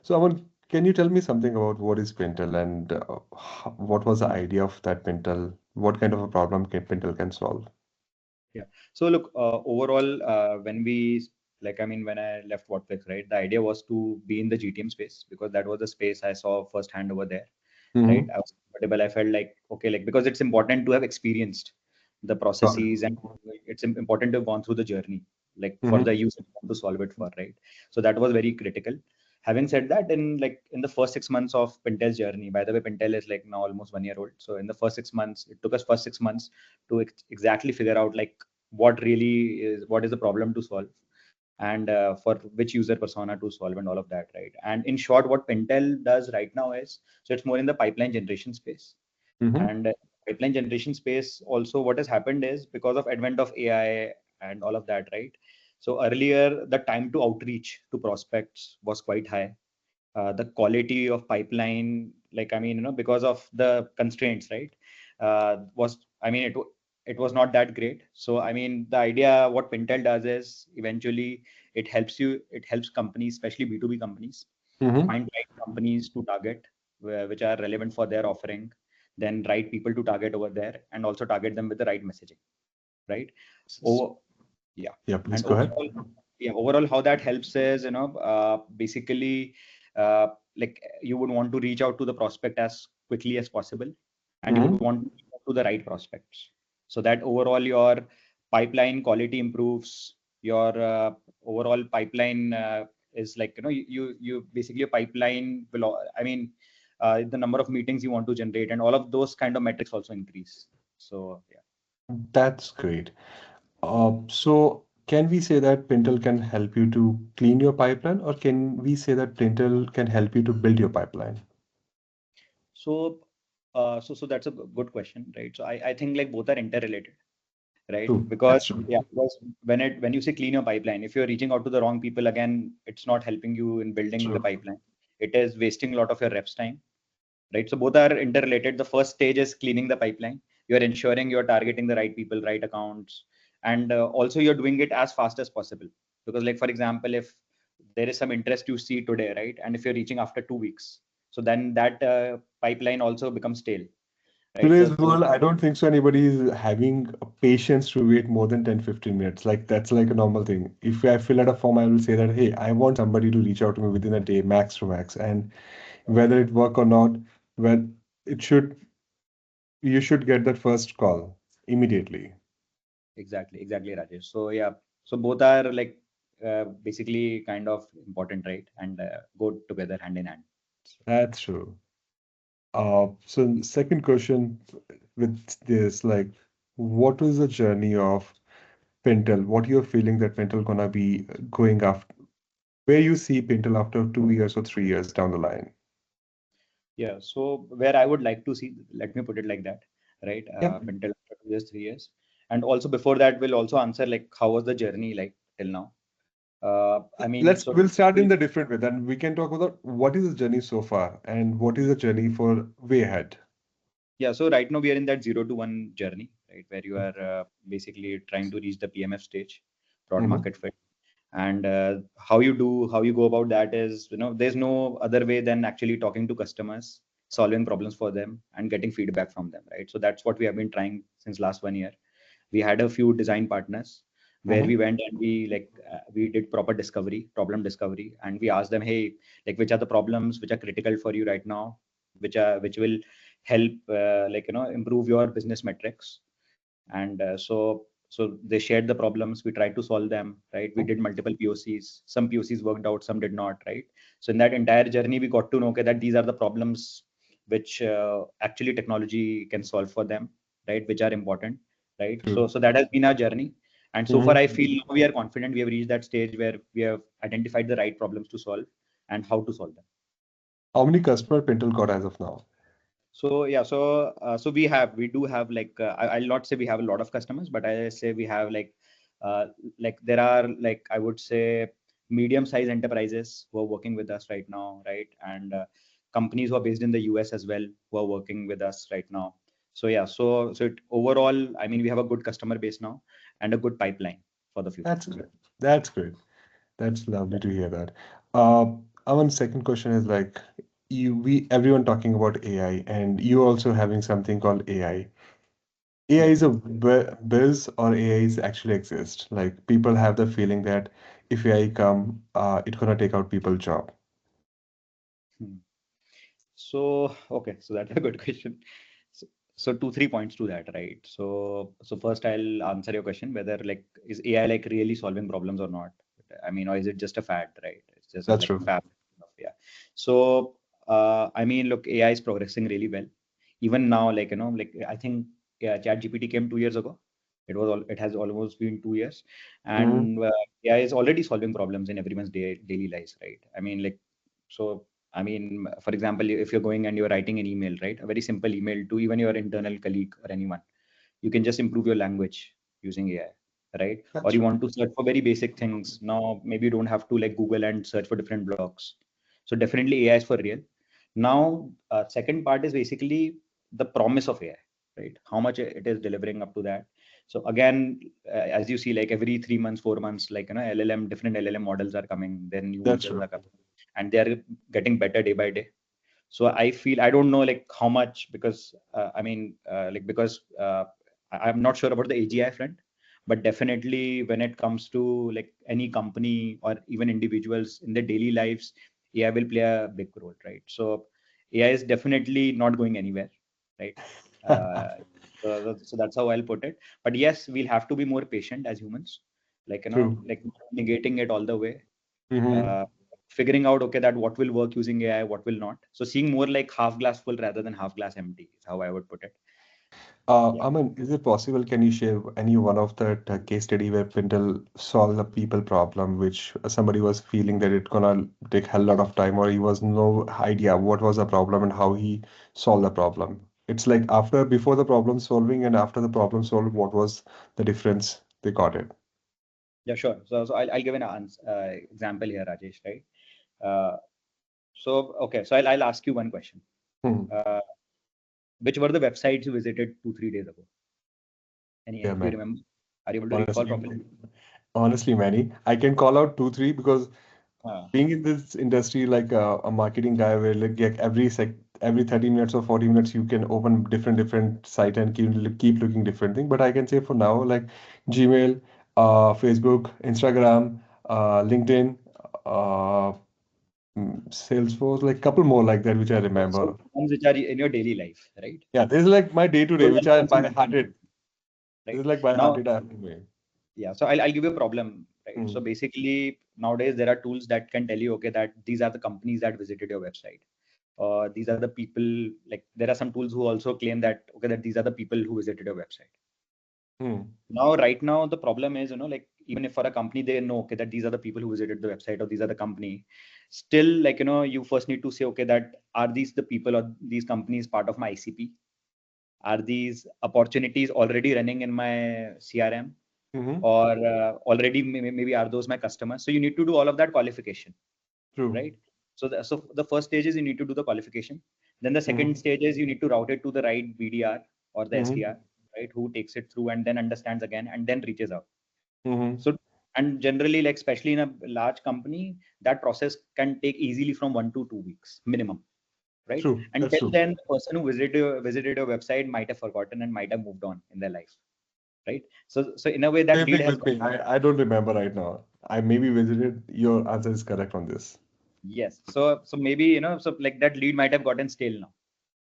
So, Aman, can you tell me something about what is Pintel and what was the idea of that Pintel? What kind of a problem can Pintel can solve? Yeah. So look, overall, when we like, I mean, when I left Whatflix, right, the idea was to be in the GTM space because that was the space I saw firsthand over there, right? Mm-hmm. I was comfortable. I felt like, okay, like, because it's important to have experienced the Got it. processes and it's important to have gone through the journey, like for Mm-hmm. the user to solve it for, right? So that was very critical. Having said that, in the first 6 months of Pintel's journey, by the way, Pintel is like now almost 1 year old. So in the first 6 months, it took us first 6 months to exactly figure out like what is the problem to solve and for which user persona to solve and all of that, right? And in short, what Pentel does right now is, so it's more in the pipeline generation space. Mm-hmm. And pipeline generation space also, what has happened is because of advent of AI and all of that, right? So earlier the time to outreach to prospects was quite high. The quality of pipeline, like, I mean, because of the constraints, right, was, I mean, it was not that great. So I mean, the idea what Pintel does is eventually it helps companies, especially B2B companies, Mm-hmm. find right companies to target, which are relevant for their offering, then right people to target over there, and also target them with the right messaging, right? Over, yeah. Yeah, please And go ahead. overall, yeah, overall, how that helps is, basically, like you would want to reach out to the prospect as quickly as possible, and you would Mm-hmm. want to reach out to the right prospects, so that overall your pipeline quality improves. Your overall pipeline is like, you basically your pipeline will, I mean, the number of meetings you want to generate and all of those kind of metrics also increase. So yeah. That's great. So can we say that Pintel can help you to clean your pipeline, or can we say that Pintel can help you to build your pipeline? So, so that's a good question, right? So I think like both are interrelated, right? True. Because That's true. yeah, because when you say clean your pipeline, if you're reaching out to the wrong people, again, it's not helping you in building the True. pipeline. It is wasting a lot of your reps time, right? So both are interrelated. The first stage is cleaning the pipeline. You're ensuring you're targeting the right people, right accounts, and also you're doing it as fast as possible. Because like for example, if there is some interest you see today, right, and if you're reaching after 2 weeks, so then that pipeline also becomes stale, right? Today's So world, I don't think so anybody is having a patience to wait more than 10-15 minutes. Like that's like a normal thing. If I fill out a form, I will say that, hey, I want somebody to reach out to me within a day, max to max. And whether it work or not, well, it should you should get that first call immediately. exactly, Rajesh. So yeah, so both are like basically kind of important, right? And go together hand in hand. That's true. So second question with this, like, what was the journey of Pintel? What you're feeling that Pintel gonna be going after? Where you see Pintel after 2 years or 3 years down the line? Yeah, so where I would like to see, let me put it like that, right? Yep. Until after 2 years, 3 years, and also before that, we'll also answer like how was the journey like till now. I mean, Let's so we'll start in the different way. Then we can talk about what is the journey so far and what is the journey for way ahead. yeah, so right now we are in that 0 to 1 journey, right, where you are basically trying to reach the PMF stage, product Mm-hmm. market fit, and how you go about that is, there's no other way than actually talking to customers, solving problems for them, and getting feedback from them, right? So that's what we have been trying since last 1 year. We had a few design partners where Mm-hmm. we went and we did proper discovery, problem discovery, and we asked them, hey, like which are the problems which are critical for you right now, which will help improve your business metrics. And so they shared the problems, we tried to solve them, right? We did multiple POCs, some POCs worked out, some did not, right? So in that entire journey we got to know, okay, that these are the problems which actually technology can solve for them, right, which are important, right? True. So that has been our journey, and so far Mm-hmm. I feel now we are confident, we have reached that stage where we have identified the right problems to solve and how to solve them. How many customer Pintel got as of now? So yeah, so we do have like I'll not say we have a lot of customers, but I say we have uh, like there are like I would say medium-sized enterprises who are working with us right now, right? And companies who are based in the US as well who are working with us right now. So yeah, overall, I mean, we have a good customer base now and a good pipeline for the future. That's great. That's great. That's lovely to hear that. Uh, Our second question is like we everyone talking about AI and you also having something called AI. AI Yeah. is a buzz or AI is actually exist. Like people have the feeling that if AI come, it's gonna take out people's job. Hmm. So, okay, so that's a good question. So, so two, 3 points to that, right? So first I'll answer your question whether like is AI like really solving problems or not? I mean, or is it just a fad, right? It's just That's like a true. fad. Yeah. So, I mean, look, AI is progressing really well. Even now, like, like I think ChatGPT came 2 years ago. It has almost been 2 years, Mm-hmm. and AI is already solving problems in everyone's daily lives, right? I mean, like, so I mean, for example, if you're going and you're writing an email, right, a very simple email to even your internal colleague or anyone, you can just improve your language using AI, right? Or That's you true. want to search for very basic things. Now, maybe you don't have to like Google and search for different blogs. So definitely AI is for real. Now, second part is basically the promise of AI, right? How much it is delivering up to that. So again, as you see, like every 3 months, 4 months, like LLM, different LLM models are coming, then new That's features true. are coming, and they are getting better day by day. So I feel, I don't know like how much, because I mean like because I'm not sure about the AGI front, but definitely when it comes to like any company or even individuals in their daily lives, AI will play a big role, right? So AI is definitely not going anywhere, right? uh, so that's how I'll put it. But yes, we'll have to be more patient as humans, like True. like negating it all the way, Mm-hmm. uh, figuring out, okay, that what will work using AI, what will not. So seeing more like half glass full rather than half glass empty is how I would put it. Yeah, Aman, is it possible? Can you share any one of that case study where Pintle solved the people problem, which somebody was feeling that it gonna take hell lot of time, or he was no idea what was the problem and how he solved the problem? It's like after, before the problem solving and after the problem solved, what was the difference? They got it. yeah, sure. So I'll give an answer, example here, Rajesh, right? Uh, so okay, so I'll ask you one question. Hmm. Uh, which were the websites you visited 2 3 days ago? Yeah, Any? Do you man. remember? Are you able to recall Honestly, properly? honestly, Manny, I can call out two, three because Uh, being in this industry like a marketing guy where like every 30 minutes or 40 minutes you can open different site and keep looking different thing, but I can say for now like Gmail, Facebook, Instagram, LinkedIn, uh, Salesforce, like couple more like that which I so remember. ones which are in your daily life, right? Yeah, this is like my day to day Those are which the I ones you by mentioned, hearted. This right? is like by Now, hearted I have to make. yeah, so I'll give you a problem, right? So Hmm. basically, nowadays there are tools that can tell you, okay, that these are the companies that visited your website. These are the people, like there are some tools who also claim that, okay, that these are the people who visited your website. Hmm. Now, right now, the problem is, like even if for a company, they know, okay, that these are the people who visited the website or these are the company, still, like, you first need to say, okay, that are these the people or these companies part of my ICP? Are these opportunities already running in my CRM? Mm-hmm. Or already maybe are those my customers? So you need to do all of that qualification, True. right? So the first stage is you need to do the qualification. Then the second Mm-hmm. stage is you need to route it to the right BDR or the Mm-hmm. SDR, right, who takes it through and then understands again and then reaches out. Mm-hmm. So, and generally, like especially in a large company, that process can take easily from 1 to 2 weeks minimum, right? True. That's Until true. then, the person who visited your website might have forgotten and might have moved on in their life, right? So in a way, that Same lead thing has with gone. me. I don't remember right now. I maybe visited. Your answer is correct on this. Yes. So maybe, so like that lead might have gotten stale now.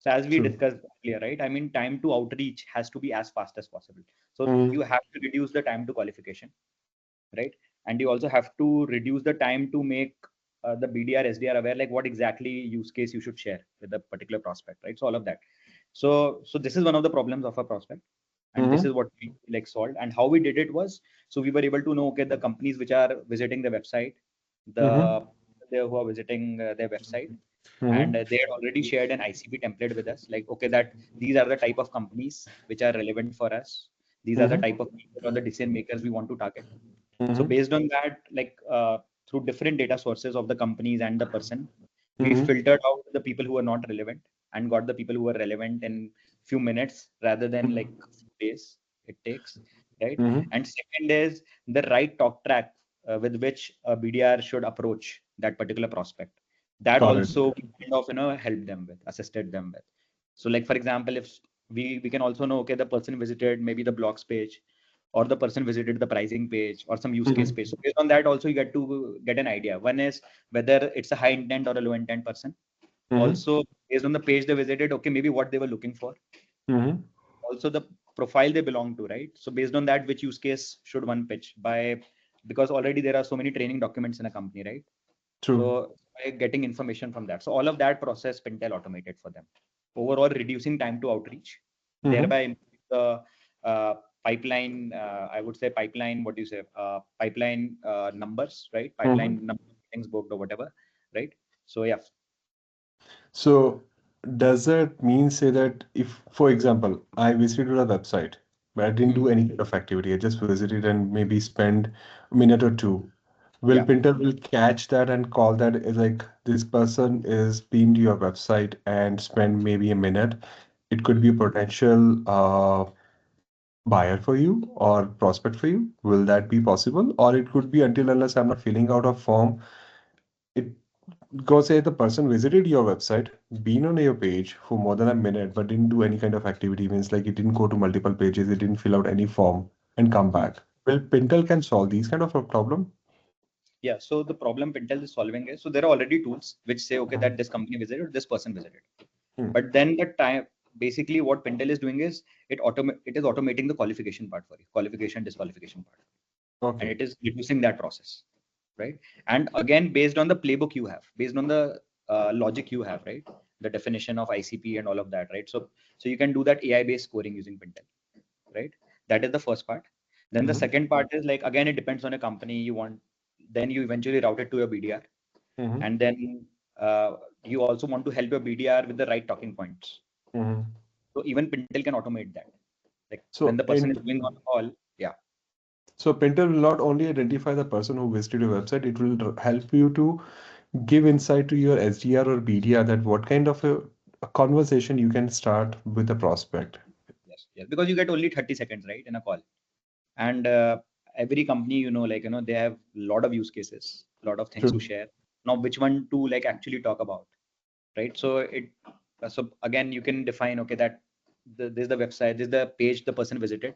So as we True. discussed earlier, right? I mean, time to outreach has to be as fast as possible. So Mm-hmm. you have to reduce the time to qualification, right? And you also have to reduce the time to make the BDR, SDR aware, like what exactly use case you should share with the particular prospect, right? So all of that. So this is one of the problems of a prospect, and this Mm-hmm. is what we like solved. And how we did it was, so we were able to know, okay, the companies which are visiting the website, Mm-hmm. the they who are visiting their website, Mm-hmm. and they had already shared an ICP template with us, like, okay, that these are the type of companies which are relevant for us. These are the Mm-hmm. type of people or the decision makers we want to target. So Mm-hmm. based on that, like through different data sources of the companies and the person, we Mm-hmm. filtered out the people who are not relevant and got the people who are relevant in few minutes rather than like few days it takes, right? Mm-hmm. And second is the right talk track with which a BDR should approach that particular prospect. That Got it. also we kind of helped them with, assisted them with. So like for example, if we can also know, okay, the person visited maybe the blogs page, or the person visited the pricing page or some use case Mhm. page. So based on that also you get to get an idea. One is whether it's a high intent or a low intent person. Mhm. Also based on the page they visited, okay, maybe what they were looking for. Mhm. Also the profile they belong to, right? So based on that, which use case should one pitch by, because already there are so many training documents in a company, right? True. So by getting information from that, so all of that process Pintel automated for them, overall reducing time to outreach, Mhm. thereby improving the uh, pipeline. I would say pipeline. What do you say? Pipeline numbers, right? Mhm. Pipeline number of things booked or whatever, right? So yeah. So does that mean say that if, for example, I visited a website, but I didn't do Mhm. any kind of activity, I just visited and maybe spend a minute or two, will Yeah. Pinter will catch that and call that as like this person is been to your website and spend maybe a minute. It could be a Mhm. potential buyer for you or prospect for you. Will that be possible? Or it could be until unless I'm not filling out a form, it go say the person visited your website, been on your page for more than a minute, but didn't do any kind of activity. Means like it didn't go to multiple pages, it didn't fill out any form and come Mhm. back. Well, Pintel can solve these kind of a problem. Yeah. So the problem Pintel is solving is, so there are already tools which say, okay, that this company visited, this person visited. Hmm. But then the time, basically what Pintel is doing is it is automating the qualification part for you, qualification disqualification part, and Okay. it is reducing that process, right? And again, based on the playbook you have, based on the logic you have, right? The definition of ICP and all of that, right? So you can do that AI based scoring using Pintel, right? That is the first part. Then the Mm-hmm. second part is like, again, it depends on a company you want. Then you eventually route it to your BDR, Mm-hmm. and then you also want to help your BDR with the right talking points. Mm-hmm. So even Pintel can automate that. Like when So the person is and doing on a call, yeah, so Pinter will not only identify the person who visited your website, it will help you to give insight to your SDR or BDR that what kind of a conversation you can start with the prospect. yes, yes, because you get only 30 seconds, right, in a call, and every company, they have a lot of use cases, a lot of things to True. share. Now, which one to like actually talk about, right? So again, you can define, okay, that this is the website, this is the page the person visited.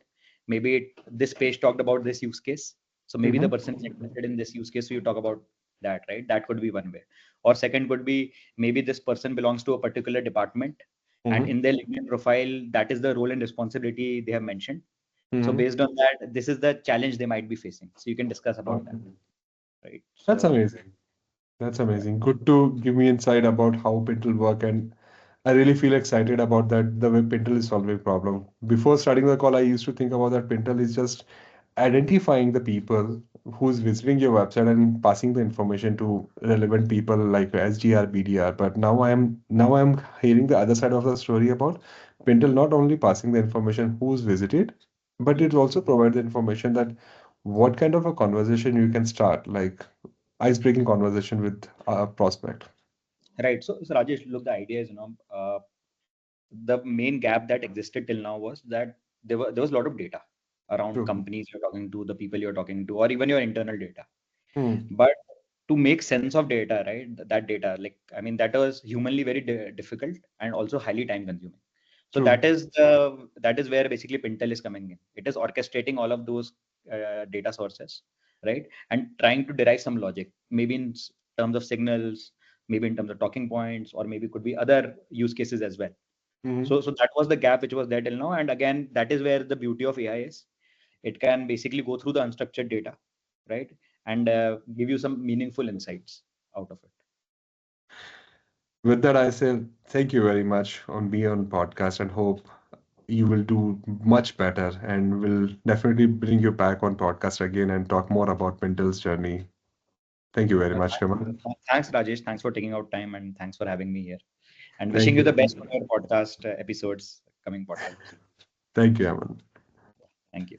Maybe this page talked about this use case. So maybe the Mm-hmm. person is interested in this use case. So you talk about that, right? That could be one way. Or second could be, maybe this person belongs to a particular department, and Mm-hmm. in their LinkedIn profile, that is the role and responsibility they have mentioned. So Mm-hmm. based on that, this is the challenge they might be facing. So you can discuss about that, Okay. right? That's So amazing. That's yeah. amazing. Good to give me insight about how Pintle work, and I really feel excited about that the way Pintle is solving problem. Before starting the call, I used to think about that Pintle is just identifying the people who's visiting your website and passing the information to relevant people like SDR, BDR. But now I'm hearing the other side of the story about Pintle not only passing the information who's visited, but it Mhm. also provides the information that what kind of a conversation you can start, like ice-breaking conversation with a prospect. Right. So Rajesh, look, the idea is, the main gap that existed till now was that there was a lot of data around True. companies you're talking to, the people you're talking to, or even your internal data. Hmm. But to make sense of data, right? That data, like, I mean, that was humanly very difficult and also highly time consuming. So True. that is where basically Pintel is coming in. It is orchestrating all of those data sources, right? And trying to derive some logic, maybe in terms of signals, maybe in terms of talking points, or maybe could be other use cases as well. Hmm. So that was the gap which was there till now. And again, that is where the beauty of AI is. It can basically go through the unstructured data, right? And give you some meaningful insights out of it. With that, I say thank you very much on being on podcast and hope you will do much better and will definitely bring you back on podcast again and talk more about Pintel's journey. Thank you very much, Kamal. Thanks, Rajesh. Thanks for taking out time, and thanks for having me here. And wishing Thank you the you. best for your podcast episodes, coming podcast. Thank you, Aman. Thank you.